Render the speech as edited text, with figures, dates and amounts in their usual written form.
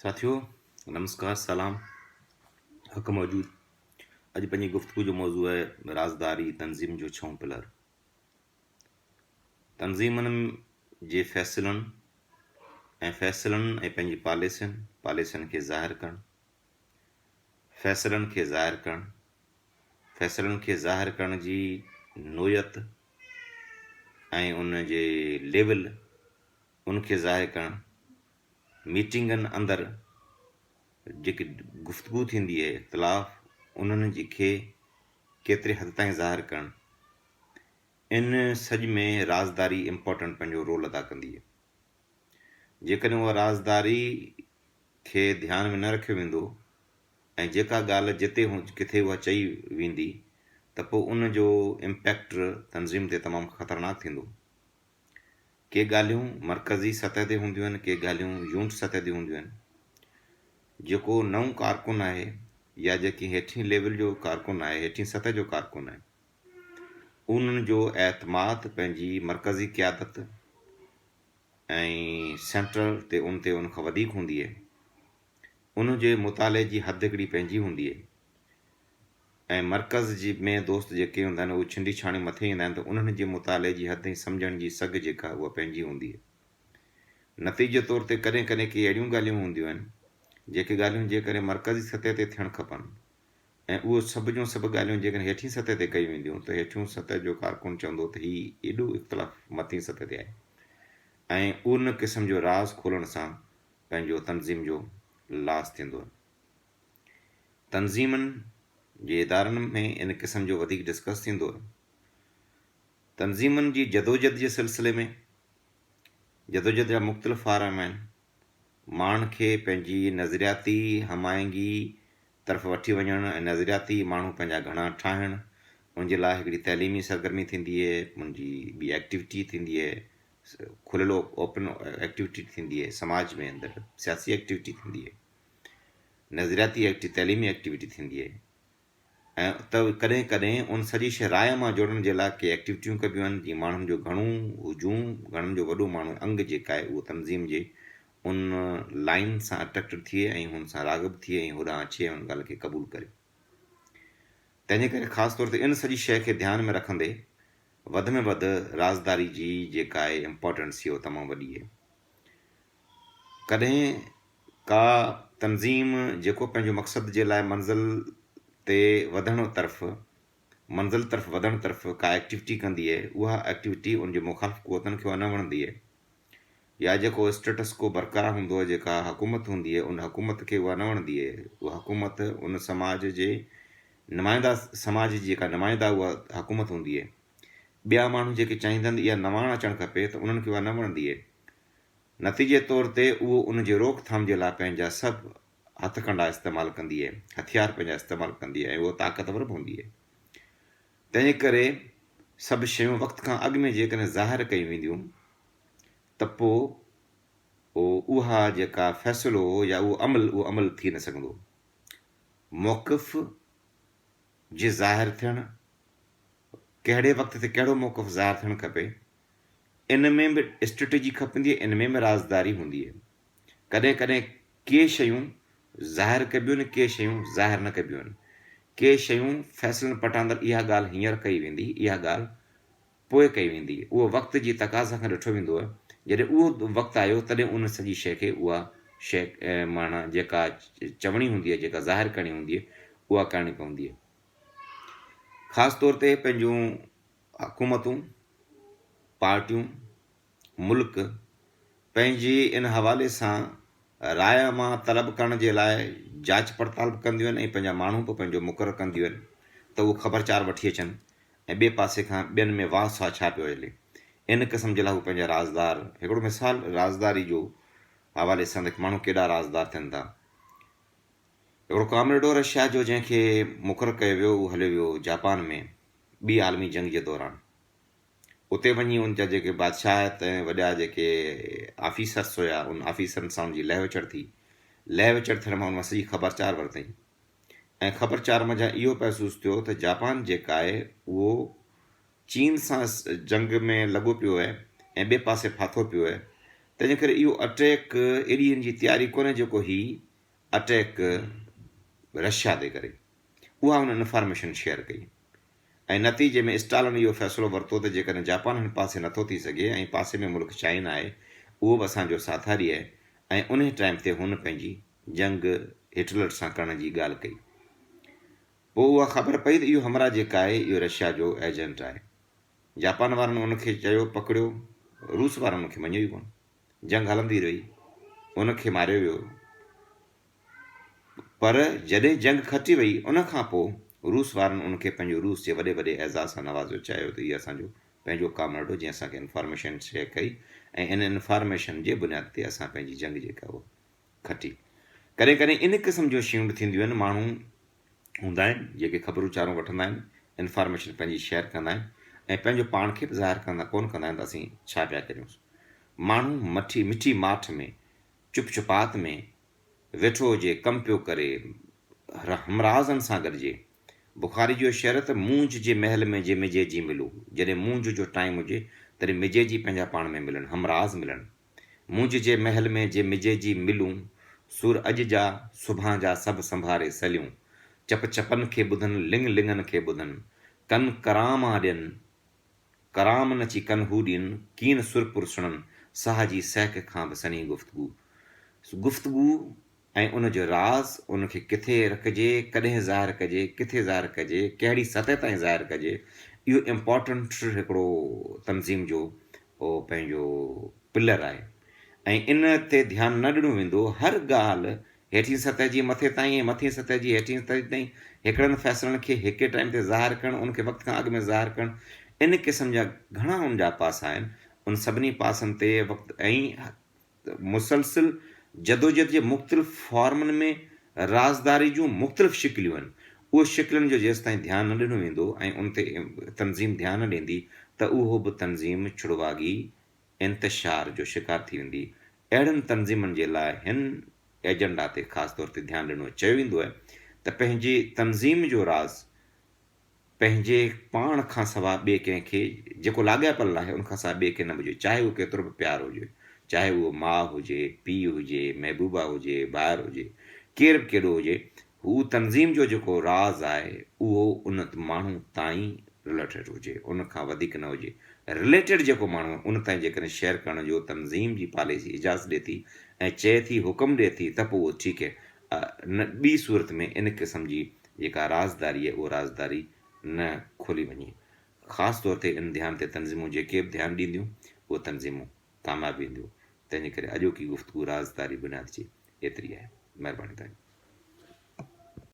साथियों, नमस्कार, सलाम, हक़ मौजूद। अॼु पंहिंजी गुफ़्तगू जो मौज़ू आहे राज़दारी तंज़ीम जो छहों पिलर। तंज़ीमनि जे फ़ैसिलनि ऐं पंहिंजी पॉलिसियुनि खे ज़ाहिर करणु, फ़ैसिलनि खे ज़ाहिर करण जी नोयत ऐं उन जे लेवल उनखे ज़ाहिर करणु, मीटिंगनि अंदरि जेकी गुफ़्तगू थींदी आहे, इख़्तिलाफ़ उन्हनि जी खे केतिरे हद ताईं ज़ाहिर करणु, इन सॼ में राज़दारी इम्पोर्टेंट पंहिंजो रोल अदा कंदी आहे। जेकॾहिं उहा राज़दारी खे ध्यान में न रखियो वेंदो ऐं जेका ॻाल्हि जिते किथे उहा चई वेंदी त पोइ उन जो इम्पैक्ट तंज़ीम ते तमामु ख़तरनाक थींदो। के ॻाल्हियूं मरकज़ी सतह ते हूंदियूं आहिनि, के ॻाल्हियूं यूनिट सतह ते हूंदियूं आहिनि। जेको नओं कारकुन आहे या जेकी हेठीं लेवल जो कारकुन आहे, हेठीं सतह जो कारकुन आहे, उन्हनि जो एतमाद पंहिंजी मरकज़ी क़यादत ऐं सेंट्रल ते उनखां वधीक हूंदी आहे। उन जे मुताले जी हद हिकिड़ी पंहिंजी हूंदी आहे ऐं मरकज़ जी में दोस्त जेके हूंदा आहिनि उहे छिंडी छाणी मथे ईंदा आहिनि त उन्हनि जे मुताले जी हद ऐं सम्झण जी सघ जेका उहा पंहिंजी हूंदी आहे। नतीजे तौर ते कॾहिं कॾहिं के अहिड़ियूं ॻाल्हियूं हूंदियूं आहिनि जेके ॻाल्हियूं जेकॾहिं मरकज़ी सतह ते थियणु खपनि ऐं उहो सभु जूं सभु ॻाल्हियूं जेकॾहिं हेठीं सतह ते कयूं वेंदियूं त हेठियूं सतह जो कारकुन चवंदो त हीउ एॾो इख़्तिलाफ़ मथीं सतह ते आहे ऐं उन क़िस्म जो राज़ खोलण सां पंहिंजो तंज़ीम जो लास थींदो आहे। तंज़ीमनि जे इदारनि में इन क़िस्म जो वधीक डिस्कस थींदो आहे। तंज़ीमनि जी जदोजहद जे सिलसिले में जदोजहद जा मुख़्तलिफ़ फ़ारम आहिनि। माण्हुनि खे पंहिंजी नज़रियाती हमायंगी तरफ़ वठी वञणु ऐं नज़रियाती माण्हू पंहिंजा घणा ठाहिणु, उनजे लाइ हिकिड़ी तइलीमी सरगर्मी थींदी आहे, उनजी ॿी एक्टिविटी थींदी आहे, खुलियलु ओपन एक्टिविटी थींदी आहे, समाज में अंदरि सियासी एक्टिविटी थींदी आहे, नज़रियाती तइलीमी एक्टिविटी थींदी आहे ऐं त कॾहिं कॾहिं उन सॼी शइ राय मां जोड़ण जे लाइ के एक्टिविटियूं कबियूं आहिनि जीअं माण्हुनि जो घणो हुजूम, घणनि जो वॾो माण्हू अंग जेका आहे उहो तंज़ीम जे उन लाइन सां अट्रैक्ट थिए ऐं हुन सां राग़िब थिए ऐं होॾां अचे ऐं उन ॻाल्हि खे क़बूल करे। तंहिंजे करे ख़ासि तौर ते इन सॼी शइ खे ध्यान में रखंदे वधि में वधि राज़दारी जी जेका आहे इम्पोर्टेंस इहो तमामु वॾी आहे। कॾहिं का तंज़ीम जेको पंहिंजो मक़सद जे लाइ मंज़िल तरफ़ वधण तरफ़ का एक्टिविटी कंदी आहे, उहा एक्टिविटी उनजे मुख़ालिफ़ क़ुवतनि खे उहा न वणंदी आहे, या जेको स्टेटस को बरक़रार हूंदो आहे, जेका हुकूमत हूंदी आहे उन हुकूमत खे उहा न वणंदी आहे। उहा हुकूमत उन समाज जी जेका नुमाइंदा उहा हुकूमत हूंदी आहे। ॿिया माण्हू जेके चाहींदा आहिनि इहा नवाण अचणु खपे त उन्हनि खे उहा न वणंदी आहे। नतीजे तौर ते उहो उन जे रोकथाम जे लाइ पंहिंजा सभु हथकंडा इस्तेमालु कंदी आहे, हथियार पंहिंजा इस्तेमालु कंदी आहे ऐं उहा ताक़तवर बि हूंदी आहे। तंहिंजे करे सभु शयूं वक़्त खां अॻु में जेकॾहिं ज़ाहिर कयूं वेंदियूं त पोइ उहा जेका फ़ैसिलो या उहो अमल थी न सघंदो। मौक़िफ़ जे ज़ाहिर थियणु, कहिड़े वक़्त ते कहिड़ो मौक़िफ़ ज़ाहिर थियणु खपे, इन में बि स्ट्रेटेजी खपंदी आहे, इन में बि राज़दारी हूंदी आहे। कॾहिं कॾहिं के शयूं ज़ाहिर कबियूं आहिनि, के शयूं ज़ाहिर न कबियूं आहिनि। के शयूं फ़ैसिलनि पटांदड़ इहा ॻाल्हि हींअर कई वेंदी, इहा ॻाल्हि पोइ कई वेंदी। उहो वक़्त जी तक़ाज़ा खां ॾिठो वेंदो आहे। जॾहिं उहो वक़्तु आयो तॾहिं उन सॼी शइ खे उहा शइ माना जेका चवणी हूंदी आहे, जेका ज़ाहिर करणी हूंदी आहे, उहा करणी पवंदी आहे। ख़ासि तौर ते पंहिंजूं हुकूमतूं, पार्टियूं, मुल्क पंहिंजी इन हवाले सां राय मां तलब करण जे लाइ जांच पड़ताल बि कंदियूं आहिनि ऐं पंहिंजा माण्हू बि पंहिंजो मुक़ररु कंदियूं आहिनि त उहो ख़बरचार वठी अचनि ऐं ॿिए पासे खां ॿियनि में वाह साह छा पियो हले, इन क़िस्म जे लाइ हू पंहिंजा राज़दार। हिकिड़ो मिसाल राज़दारी जो हवाले सां त माण्हू केॾा राज़दार थियनि था। हिकिड़ो कॉमरेडो रशिया जो जंहिंखे मुक़ररु कयो वियो, उहो हलियो वियो जापान में ॿी आलमी जंग जे दौरान। उते वञी उनजा जेके बादशाहत ऐं वॾा जेके ऑफिसर्स हुया, उन ऑफिसरनि सां उनजी लह विचड़ थी। लह विचड़ थियण मां उन सॼी ख़बरचार वरितई ऐं ख़बरचार मां इहो महसूसु थियो त जापान जेका आहे उहो चीन सां जंग में लॻो पियो आहे ऐं ॿिए पासे फाथो पियो आहे। तंहिंजे करे इहो अटैक एॾी हिन जी तयारी कोन्हे जेको ही अटैक रशिया ते करे। उहा हुन इंफॉर्मेशन शेयर कई ऐं नतीजे में स्टालिन इहो फ़ैसिलो वरितो त जेकॾहिं जापान हिन पासे नथो थी सघे ऐं पासे में मुल्क चाइना आहे उहो बि असांजो साथारी आहे, ऐं उन टाइम ते हुन पंहिंजी जंग हिटलर सां करण जी ॻाल्हि कई। पोइ उहा ख़बर पई त इहो हमरा जेका आहे इहो रशिया जो एजेंट आहे। जापान वारनि उनखे चयो पकड़ियो, रूस वारनि उनखे मञियो ई कोन। जंग हलंदी रही, उनखे मारियो वियो। पर जॾहिं जंग खटी वई उन खां पोइ रूस वारनि उनखे पंहिंजो रूस जे वॾे वॾे एज़ाज़ सां नवाज़ो, चयो त इहो असांजो पंहिंजो कमु ॾिठो जीअं असांखे इंफॉर्मेशन शेयर कई ऐं इन इंफॉर्मेशन जे बुनियाद ते असां पंहिंजी जंग जेका उहा खटी। कॾहिं कॾहिं इन क़िस्म जूं शयूं बि थींदियूं आहिनि। माण्हू हूंदा आहिनि जेके ख़बरूं चारूं वठंदा आहिनि, इंफॉर्मेशन पंहिंजी शेयर कंदा आहिनि ऐं पंहिंजो पाण खे बि ज़ाहिर कोन कंदा आहिनि त असीं छा पिया करियूं। माण्हू मिठी माठ में चुप चुपात में वेठो हुजे, कमु पियो करे, हमराज़नि सां गॾिजे। बुखारी जो शेर त मूंझ जे महल में जे मिजे जी मिलूं, जॾहिं मूंझ जो टाइम हुजे तॾहिं मिजे जी पंहिंजा पाण में मिलनि, हमराज़ मिलनि। मूंझ जे महल में जे मिजे जी मिलूं, सुर अॼु जा सुभां जा सभु संभारे सलियूं। चप चपनि खे ॿुधनि, लिंग लिंगनि खे ॿुधनि, कन करामा ॾियनि, कराम नची कन हू ॾियनि, कीन सुरपुर सुणनि, साह जी सहक खां बि सनी गुफ़्तगू ऐं उनजो राज़, उनखे किथे रखिजे, कॾहिं ज़ाहिर कजे, किथे ज़ाहिर कजे, कहिड़ी सतह ताईं ज़ाहिर कजे, इहो इम्पॉर्टेंट हिकिड़ो तनज़ीम जो उहो पंहिंजो पिलर आहे। ऐं इन ते ध्यानु न ॾिनो वेंदो। हर ॻाल्हि हेठि सतह जी मथे ताईं ऐं मथे सतह जी हेठि सतह ताईं हिकिड़नि फ़ैसिलनि खे हिकु टाइम ते ज़ाहिर करणु, उनखे वक़्त खां अॻु में ज़ाहिर करणु, इन क़िस्म जा घणा उन जा पासा आहिनि। उन सभिनी पासनि ते वक़्तु ऐं मुसलसिल जदोजहद जे मुख़्तलिफ़ फॉर्मनि में राज़दारी जूं मुख़्तलिफ़ शिकिलियूं आहिनि। उहे शिकिलनि जो जेसि ताईं ध्यानु न ॾिनो वेंदो ऐं उन ते तनज़ीम ध्यानु न ॾींदी त उहो बि तनज़ीम छुड़वागी इंतशार जो शिकार थी वेंदी। अहिड़नि तनज़ीमनि जे लाइ हिन एजेंडा ते ख़ासि तौर ते ध्यानु ॾिनो चयो वेंदो आहे त पंहिंजी तनज़ीम जो राज़ पंहिंजे पाण खां सवाइ ॿिए कंहिंखे जेको लाॻापियल आहे उनखां सवाइ ॿिए खे न हुजे, चाहे उहो केतिरो बि प्यारु हुजे, चाहे उहो माउ हुजे, पीउ हुजे, महबूबा हुजे, ॿाहिरि हुजे, केरु बि केॾो हुजे। हू तनज़ीम जो जेको राज़ आहे उहो उन माण्हू ताईं रिलेटेड हुजे, उनखां वधीक न हुजे। रिलेटेड जेको माण्हू उन ताईं जेकॾहिं शेयर करण जो तनज़ीम जी पॉलिसी इजाज़त ॾिए थी ऐं चए थी, हुकुम ॾिए थी, त पोइ उहो ठीकु आहे। न ॿी सूरत में इन क़िस्म जी जेका राज़दारी आहे उहा राज़दारी न खोली वञे। ख़ासि तौर ते इन ध्यान ते तनज़ीमूं जेके बि ध्यानु ॾींदियूं उहे तनज़ीमूं कामयाबु ईंदियूं। तंहिंजे करे अॼोकी गुफ़्तगू राज़दारी बुनियाद जी एतिरी आहे। महिरबानी तव्हांजी।